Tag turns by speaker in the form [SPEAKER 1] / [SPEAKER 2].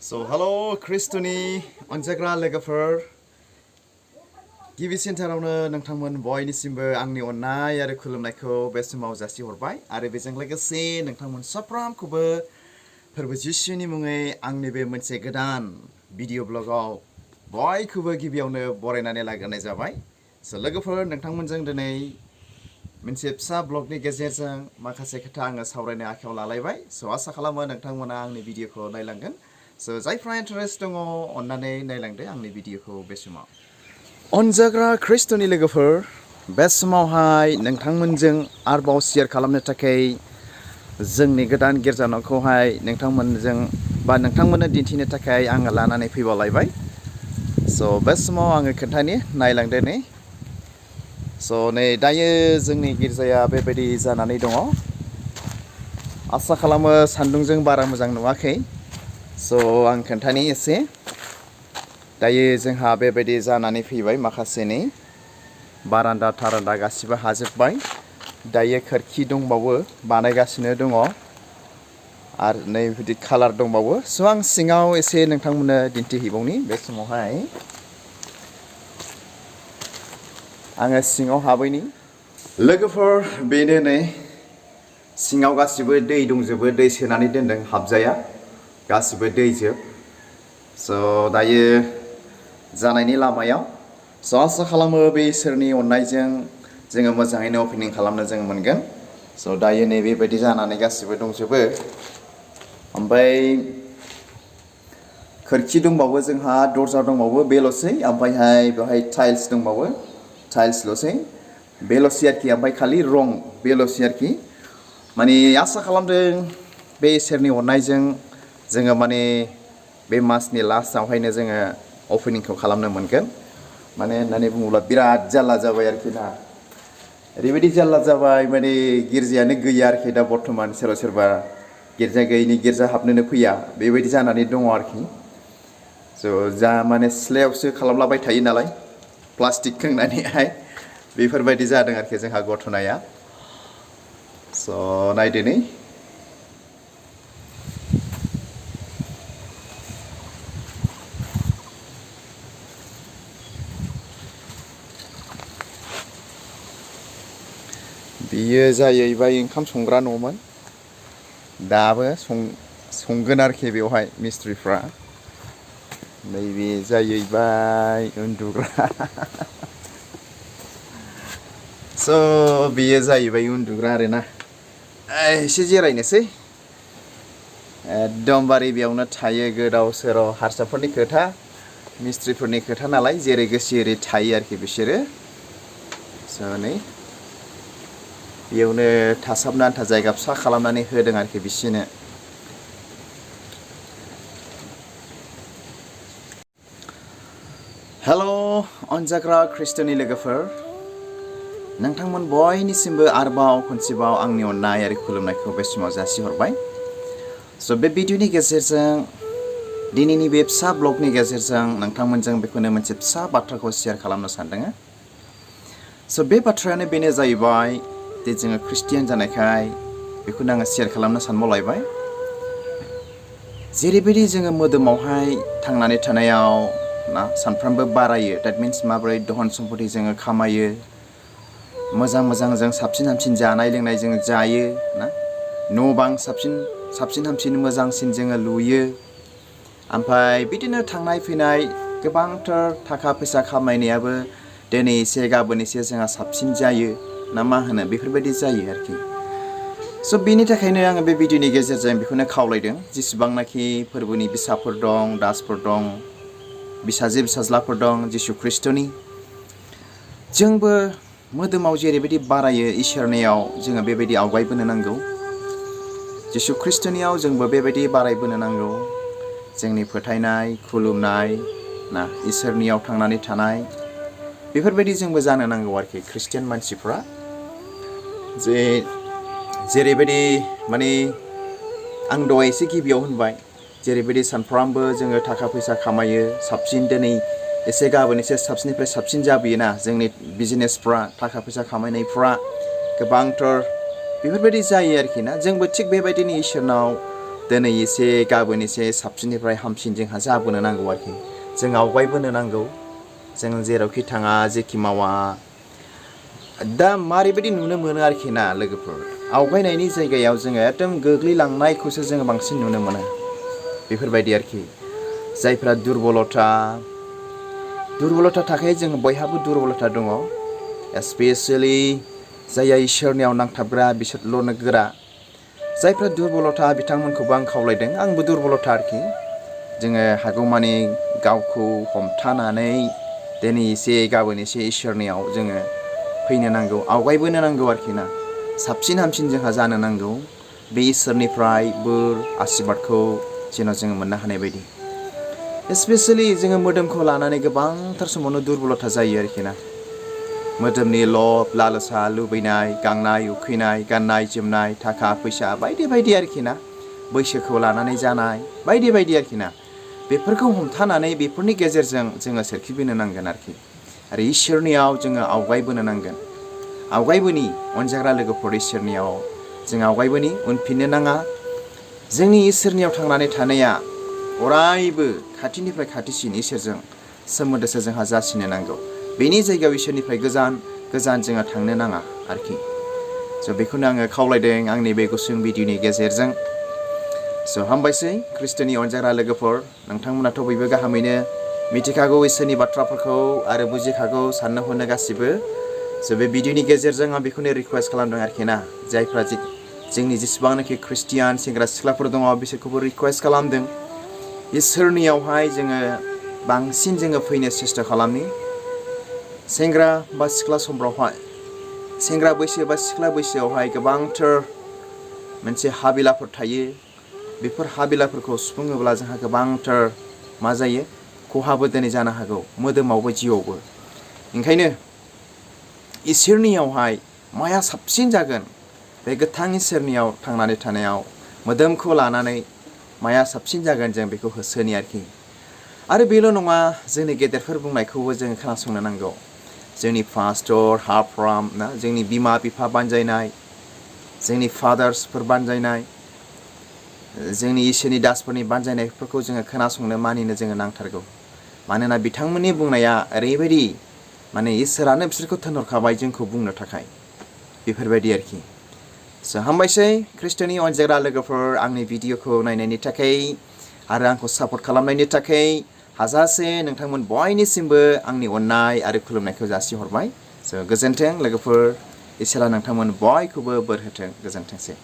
[SPEAKER 1] So hello Kristoni onjagra logoफोर गिबि सेन्टारावनो नोंथांमोन बयनिसिमबो आंनि अननाय आरो खुलुमनायखौ बे समाव जासिहरबाय आरो बेजों लोगोसे नोंथांमोन साफ्रोमखौबो फोरबो जिसुनि मुङै आंनि बे मोनसे गोदान भिडिअ ब्लगाव बयखौबो गिबियावनो बरायनानै लाग्रोनाय जाबाय सो लोगोफोर नोंथांमोनजों दिनै मोनसे फिसा ब्लगनि गेजेरजों माखासे खोथा आङो सावरायनो आखायाव लालायबाय सो आसा खालामो नोंथांमोना आंनि भिडिअखौ नायलांगोन सो जायफ्रा इन्टारेस्ट दङ अन्नानै नायलांदो आंनि भिडिअखौ बे समाव अनजाग्रा ख्रिस्ट'नि लोगोफोर बे समावहाय नोंथांमोनजों आरोबाव शेयार खालामनो थाखाय जोंनि गोदान गिर्जा न'खौहाय नोंथांमोनजों बा नोंथांमोननो दिन्थिनो थाखाय आङो लानानै फैबावलायबाय सो बे समाव आङो खोन्थानि नायलांदो नै सो नै दायो जोंनि गिर्जाया बेबायदि जानानै दङ आसा खालामो सान्दुंजों बारा मोजां नुवाखै सो आं खोन्थानि एसे दायो जोंहा बेबायदि जानानै फैबाय माखासेनि बारान्दा थारान्दा गासिबो हाजोबबाय दायो खोरखि दंबावो बानायगासिनो दङ आरो नै बिदि कालार दंबावो सो आं सिङाव एसे नोंथांमोननो दिन्थिहैबावनि बे समावहाय आङो सिङाव हाबैनि लोगोफोर बेनो नै सिङाव गासिबो दै दंजोबो दै सोनानै दोनदों हाबजाया गासिबो दैजोब सो दायो जानायनि लामायाव सो आसा खालामो बे इसोरनि अननायजों जोङो मोजाङैनो अपेनिं खालामनो जों मोनगोन सो दायो नै बेबायदि जानानै गासिबो दंजोबो ओमफ्राय खोरखि दंबावो जोंहा दरजा दंबावो बेल'सै ओमफ्रायहाय बेवहाय टाइल्स दंबावो टाइल्सल'सै बेल'सै आरोखि ओमफ्राय खालि रं बेल'सै आरोखि माने आसा खालामदों बे इसोरनि अननायजों जोङो माने बे मासनि लास्टआवहायनो जोङो अपेनिंखौ खालामनो मोनगोन माने होननानै बुङोब्ला बिराद जाल्ला जाबाय आरोखि ना ओरैबायदि जाल्ला जाबाय माने गिर्जायानो गैया आरोखि दा बर्थमान सोरबा सोरबा गिर्जा गैयैनि गिर्जा हाबनोनो फैया बेबायदि जानानै दङ आरोखि स' जा माने सिथ्लायावसो खालामलाबाय थायो नालाय प्लास्टिक खोंनानैहाय बेफोरबायदि जादों आरोखि जोंहा घटनाया स' नायदो नै बियो जाहैबाय ओंखाम संग्रा न'मोन दाबो संगोन आरोखि बेवहाय मिस्ट्रिफ्रा नैबे जाहैबाय उन्दुग्रा स' बेयो जाहैबाय उन्दुग्रा आरोना एसे जिरायनोसै एकदमबारे बेयावनो थायो गोदाव सोराव हारसाफोरनि खोथा मिस्ट्रिफोरनि खोथा नालाय जेरै गोसो एरै थायो आरोखि बिसोरो स' नै बेयावनो थासाबनो आन्था जायगा फिसा खालामनानै होदों आरोखि बिसोरनो हेल' अनजाग्रा ख्रिस्ट'नि लोगोफोर नोंथांमोन बयनिसिमबो आरोबाव खनसेबाव आंनि अननाय आरो खुलुमनायखौ बे समाव जासिहरबाय स' बे भिडिअनि गेजेरजों दिनैनि बे फिसा ब्लगनि गेजेरजों नोंथांमोनजों बेखौनो मोनसे फिसा बाथ्राखौ शेयार खालामनो सानदों स' बे बाथ्रायानो बेनो जाहैबाय दे जोङो ख्रिस्टियान जानायखाय बेखौनो आङो शेयार खालामनो सानबावलायबाय जेरैबायदि जोङो मोदोमावहाय थांनानै थानायाव ना सानफ्रामबो बारायो देट मिन्स माबोरै धन सम्पति जोङो खामायो मोजां मोजां जों साबसिन हामसिन जानाय लोंनाय जोङो जायो ना न' बां साबसिन हामसिन मोजांसिन जोङो लुयो ओमफ्राय बिदिनो थांनाय फैनाय गोबांथार थाखा फैसा खामायनायाबो दिनै एसे गाबोन एसे जोंहा साबसिन जायो ना मा होनो बेफोरबायदि जायो आरोखि स' बेनि थाखायनो आङो बे भिडिअनि गेजेरजों बेखौनो खावलायदों जेसेबांनाखि फोरबोनि बिसाफोर दं दासफोर दं बिसाजो बिसाज्लाफोर दं जिसु ख्रिस्ट'नि जोंबो मोदोमाव जेरैबायदि बारायो इसोरनियाव जोङो बेबायदि आवगायबोनो नांगौ जिसु ख्रिस्ट'नियाव जोंबो बेबायदि बारायबोनो नांगौ जोंनि फोथायनाय खुलुमनाय ना इसोरनियाव थांनानै थानाय बेफोरबायदि जोंबो जानो नांगौ आरोखि ख्रिस्टियान मानसिफ्रा जेरैबायदि माने आं दहाय एसे गिबियाव होनबाय जेरैबायदि सानफ्रामबो जोङो थाखा फैसा खामायो साबसिन दिनै एसे गाबोन एसे साबसिननिफ्राय साबसिन जाबोयोना जोंनि बिजनेसफ्रा थाखा फैसा खामायनायफ्रा गोबांथार बेफोरबायदि जायो आरोखि ना जोंबो थिग बेबायदिनो इसोरनाव दिनै एसे गाबोन एसे साबसिननिफ्राय हामसिन जोंहा जाबोनो नांगौ आरोखि जों आवगायबोनो नांगौ जों जेरावखि थाङा जेखि मावा दा मारैबायदि नुनो मोनो आरोखि ना लोगोफोर आवगायनायनि जायगायाव जोङो एकदम गोग्लैलांनायखौसो जोङो बांसिन नुनो मोनो बेफोरबायदि आरोखि जायफ्रा दुरबलता थाखाय जों बयहाबो दुरबलता दङ स्पेसियेलि जायहा इसोरनियाव नांथाबग्रा बिसोरल' गोरा जायफ्रा दुरबलता बिथांमोनखौबो आं खावलायदों आंबो दुरबलता आरोखि जोङो हागौमानि गावखौ हमथानानै दिनै एसे गाबोन एसे इसोरनियाव जोङो फैनो नांगौ आवगायबोनो नांगौ आरोखि ना साबसिन हामसिन जोंहा जानो नांगौ बे इसोरनिफ्राय बोर आशीर्बादखौ जेन' जोङो मोननो हानाय बायदि स्पेसियेलि जोङो मोदोमखौ लानानै गोबांथार समावनो दुरबलता जायो आरोखि ना मोदोमनि लब लालसा लुबैनाय गांनाय उखैनाय गाननाय जोमनाय थाखा फैसा बायदि बायदि आरोखि ना बैसोखौ लानानै जानाय बायदि बायदि आरोखि ना बेफोरखौ हमथानानै बेफोरनि गेजेरजों जोङो सोरखिबोनो नांगोन आरोखि आरो इसोरनियाव जोङो आवगायबोनो नांगोन आवगायबोनि अनजाग्रा लोगोफोर इसोरनियाव जों आवगायबोनि उनफिननो नाङा जोंनि इसोरनियाव थांनानै थानाया अरायबो खाथिनिफ्राय खाथिसिन इसोरजों सोमोन्दोसो जोंहा जासिनो नांगौ बेनि जायगायाव इसोरनिफ्राय गोजान गोजान जोङो थांनो नाङा आरोखि स' बेखौनो आङो खावलायदों आंनि बे गुसुं भिडिअनि गेजेरजों स' हामबायसै ख्रिस्ट'नि अनजाग्रा लोगोफोर नोंथांमोनाथ' बयबो गाहामैनो मिथिखागौ इसोरनि बाथ्राफोरखौ आरो बुजिखागौ साननो हनो गासिबो स' बे भिडिअनि गेजेरजों आं बेखौनो रिकुवेस्ट खालामदों आरोखि ना जायफ्रा जोंनि जेसेबांनाखि ख्रिस्टियान सेंग्रा सिख्लाफोर दङ बिसोरखौबो रिकुवेस्ट खालामदों इसोरनियावहाय जोङो बांसिन जोङो फैनो सेस्था खालामनि सेंग्रा बा सिख्ला समफ्रावहाय सेंग्रा बैसो बा सिख्ला बैसोआवहाय गोबांथार मोनसे हाबिलाफोर थायो बेफोर हाबिलाफोरखौ सुफुङोब्ला जोंहा गोबांथार मा जायो खहाबो दिनै जानो हागौ मोदोमावबो जिउआवबो ओंखायनो इसोरनियावहाय माया साबसिन जागोन बे गोथां इसोरनियाव थांनानै थानायाव मोदोमखौ लानानै माया साबसिन जागोन जों बेखौ होसोनि आरोखि आरो बेल' नङा जोंनि गेदेरफोर बुंनायखौबो जों खोनासंनो नांगौ जोंनि पास्टर हाफ्राम ना जोंनि बिमा बिफा बानजायनाय जोंनि फादार्सफोर बानजायनाय जोंनि इसोरनि दासफोरनि बानजायनायफोरखौ जोङो खोनासंनो मानिनो जोङो नांथारगौ मानोना बिथांमोननि बुंनाया ओरैबायदि माने इसोरानो बिसोरखौ थिनहरखाबाय जोंखौ बुंनो थाखाय बेफोरबायदि आरोखि स' हामबायसै ख्रिस्ट'नि अनजाग्रा लोगोफोर आंनि भिडिअखौ नायनायनि थाखाय आरो आंखौ सापर्ट खालामनायनि थाखाय हाजासे नोंथांमोन बयनिसिमबो आंनि अननाय आरो खुलुमनायखौ जासिहरबाय स' गोजोन्थों लोगोफोर इसोरा नोंथांमोन बयखौबो बोर होथों गोजोन्थोंसै